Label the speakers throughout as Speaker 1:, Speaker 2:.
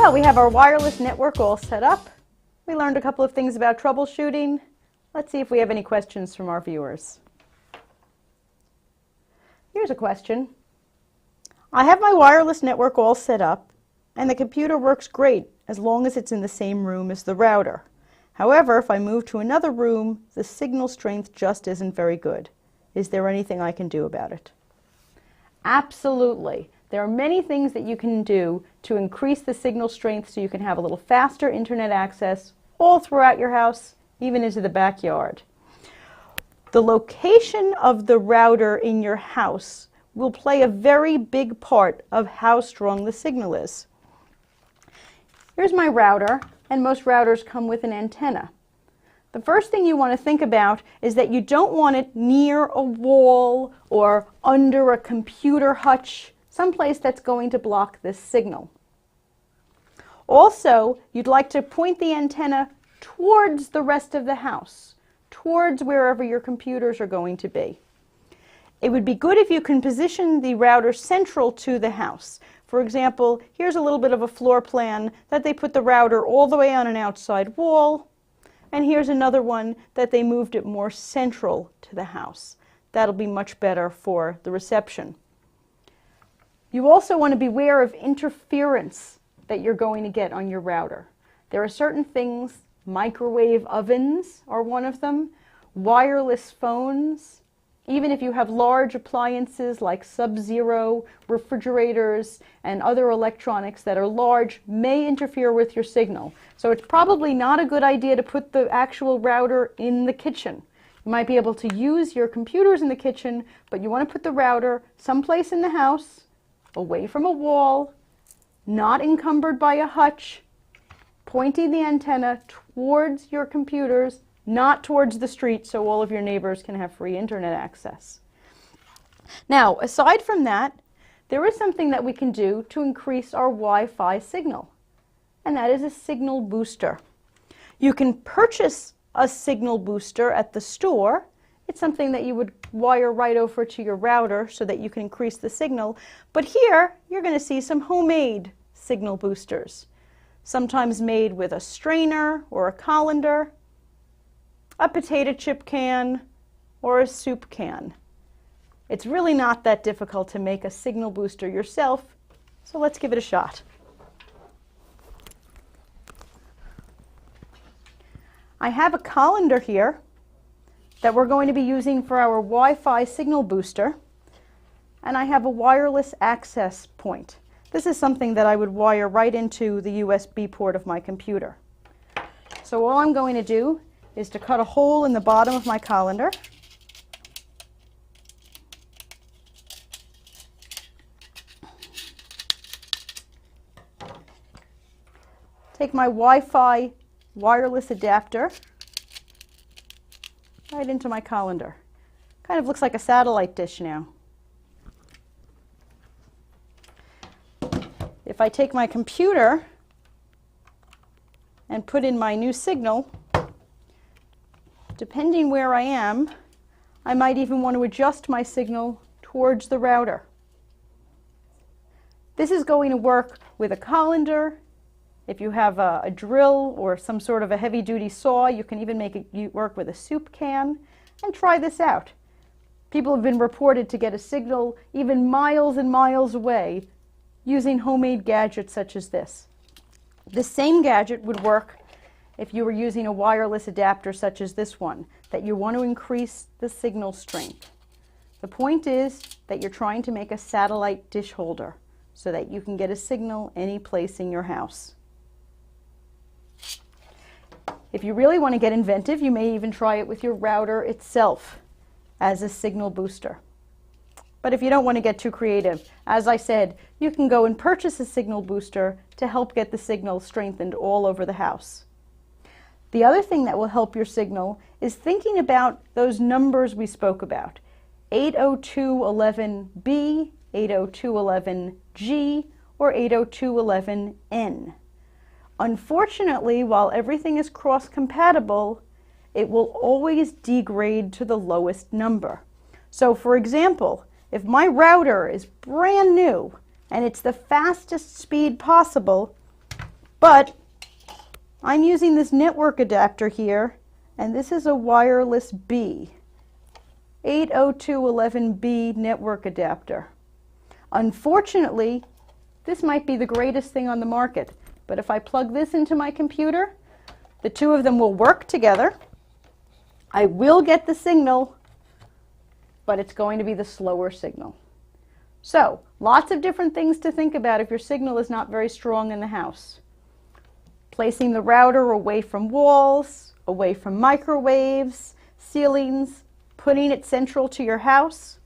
Speaker 1: Well, we have our wireless network all set up. We learned a couple of things about troubleshooting. Let's see if we have any questions from our viewers. Here's a question. I have my wireless network all set up, and the computer works great as long as it's in the same room as the router. However, if I move to another room, the signal strength just isn't very good. Is there anything I can do about it? Absolutely. There are many things that you can do to increase the signal strength so you can have a little faster internet access all throughout your house, even into the backyard. The location of the router in your house will play a very big part of how strong the signal is. Here's my router, and most routers come with an antenna. The first thing you want to think about is that you don't want it near a wall or under a computer hutch, someplace that's going to block this signal. Also, you'd like to point the antenna towards the rest of the house, towards wherever your computers are going to be. It would be good if you can position the router central to the house. For example, here's a little bit of a floor plan that they put the router all the way on an outside wall, and here's another one that they moved it more central to the house. That'll be much better for the reception. You also want to be aware of interference that you're going to get on your router. There are certain things, microwave ovens are one of them, wireless phones, even if you have large appliances like Sub-Zero, refrigerators, and other electronics that are large may interfere with your signal. So it's probably not a good idea to put the actual router in the kitchen. You might be able to use your computers in the kitchen, but you want to put the router someplace in the house, away from a wall, not encumbered by a hutch, pointing the antenna towards your computers, not towards the street, so all of your neighbors can have free internet access. Now, aside from that, there is something that we can do to increase our Wi-Fi signal, and that is a signal booster. You can purchase a signal booster at the store. It's something that you would wire right over to your router so that you can increase the signal. But here, you're going to see some homemade signal boosters, sometimes made with a strainer or a colander, a potato chip can, or a soup can. It's really not that difficult to make a signal booster yourself, so let's give it a shot. I have a colander here that we're going to be using for our Wi-Fi signal booster, and I have a wireless access point. This is something that I would wire right into the USB port of my computer. So all I'm going to do is to cut a hole in the bottom of my colander. Take my Wi-Fi wireless adapter right into my colander. Kind of looks like a satellite dish now. If I take my computer and put in my new signal, depending where I am, I might even want to adjust my signal towards the router. This is going to work with a colander. If you have a drill or some sort of a heavy-duty saw, you can even make it work with a soup can. And try this out. People have been reported to get a signal even miles and miles away using homemade gadgets such as this. The same gadget would work if you were using a wireless adapter such as this one, that you want to increase the signal strength. The point is that you're trying to make a satellite dish holder so that you can get a signal any place in your house. If you really want to get inventive, you may even try it with your router itself as a signal booster. But if you don't want to get too creative, as I said, you can go and purchase a signal booster to help get the signal strengthened all over the house. The other thing that will help your signal is thinking about those numbers we spoke about, 802.11b, 802.11g, or 802.11n. Unfortunately, while everything is cross-compatible, it will always degrade to the lowest number. So for example, if my router is brand new and it's the fastest speed possible, But I'm using this network adapter here, and this is a wireless B, 802.11b network adapter. Unfortunately, this might be the greatest thing on the market, but if I plug this into my computer, the two of them will work together. I will get the signal, but it's going to be the slower signal. So, lots of different things to think about if your signal is not very strong in the house. Placing the router away from walls, away from microwaves, ceilings, putting it central to your house,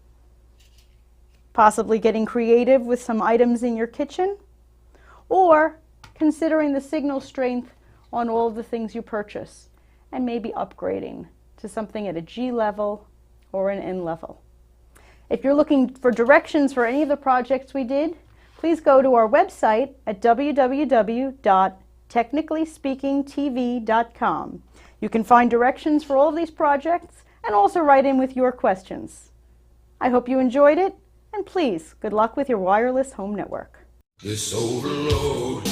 Speaker 1: possibly getting creative with some items in your kitchen, or considering the signal strength on all of the things you purchase and maybe upgrading to something at a G level or an N level. If you're looking for directions for any of the projects we did, please go to our website at www.technicallyspeakingtv.com. You can find directions for all of these projects and also write in with your questions. I hope you enjoyed it, and please, good luck with your wireless home network.
Speaker 2: This overload